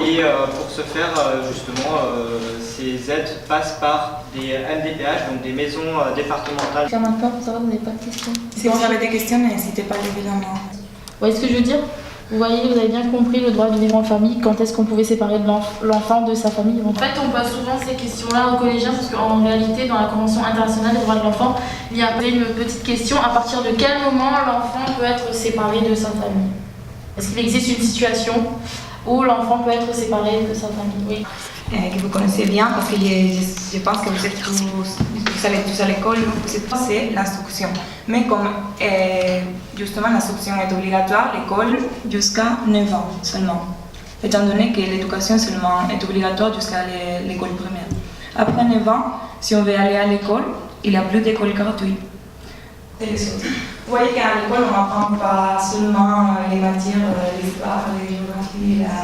Et pour ce faire, justement, ces aides passent par des MDPH, donc des maisons départementales. Jusqu'à maintenant, pour savoir, vous n'avez pas de questions. Si vous avez des questions, n'hésitez pas à lever la main. Vous voyez ce que je veux dire? Vous voyez, vous avez bien compris le droit de vivre en famille. Quand est-ce qu'on pouvait séparer de l'enfant de sa famille? En fait, on pose souvent ces questions-là aux collégiens parce qu'en réalité, dans la Convention internationale des droits de l'enfant, il y a une petite question: à partir de quel moment l'enfant peut être séparé de sa famille? Est-ce qu'il existe une situation où l'enfant peut être séparé de sa famille? Oui. Que vous connaissez bien, parce que je pense que vous allez tous à l'école, c'est l'instruction. Mais comme justement l'instruction est obligatoire, l'école jusqu'à 9 ans seulement. Étant donné que l'éducation seulement est obligatoire jusqu'à l'école primaire. Après 9 ans, si on veut aller à l'école, il n'y a plus d'école gratuite. Vous voyez qu'à l'école, on n'apprend pas seulement les matières, l'histoire, la géographie, la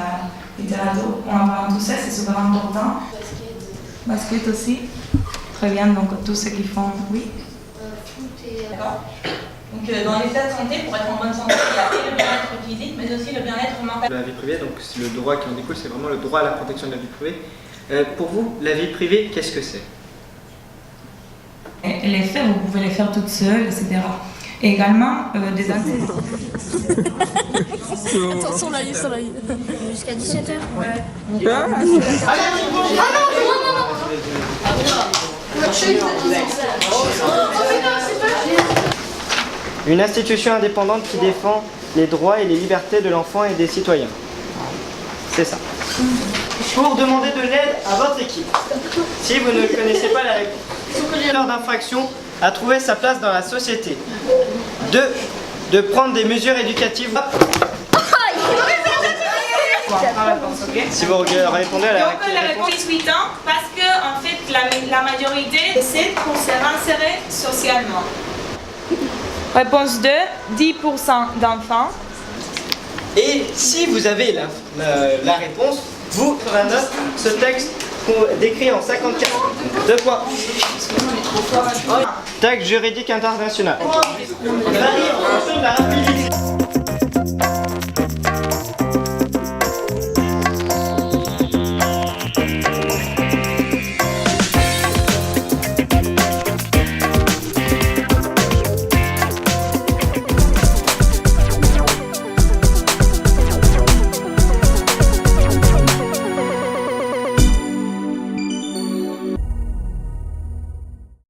littérature, on apprend tout ça, c'est super important. Basket aussi. Très bien, donc tous ceux qui font, oui. D'accord. Donc dans l'état de santé, pour être en bonne santé, il y a et le bien-être physique, mais aussi le bien-être mental. La vie privée, donc le droit qui en découle, c'est vraiment le droit à la protection de la vie privée. Pour vous, la vie privée, qu'est-ce que c'est? Les faire, vous pouvez les faire toutes seules, etc. Et également des Attention là, il là. Jusqu'à 17h. Ouais. Une institution indépendante qui défend les droits et les libertés de l'enfant et des citoyens. C'est ça. Pour demander de l'aide à votre équipe, si vous ne connaissez pas la réponse. L'heure d'infraction à trouver sa place dans la société. 2. De prendre des mesures éducatives. Si vous répondez à la réponse. La réponse 18 ans parce que en fait la majorité c'est pour se réinsérer socialement. Réponse 2, 10% d'enfants. Et si vous avez la réponse, vous ferez un note ce texte décrit en 54. 2 points. Texte juridique international. Varie en fonction de la rapidité.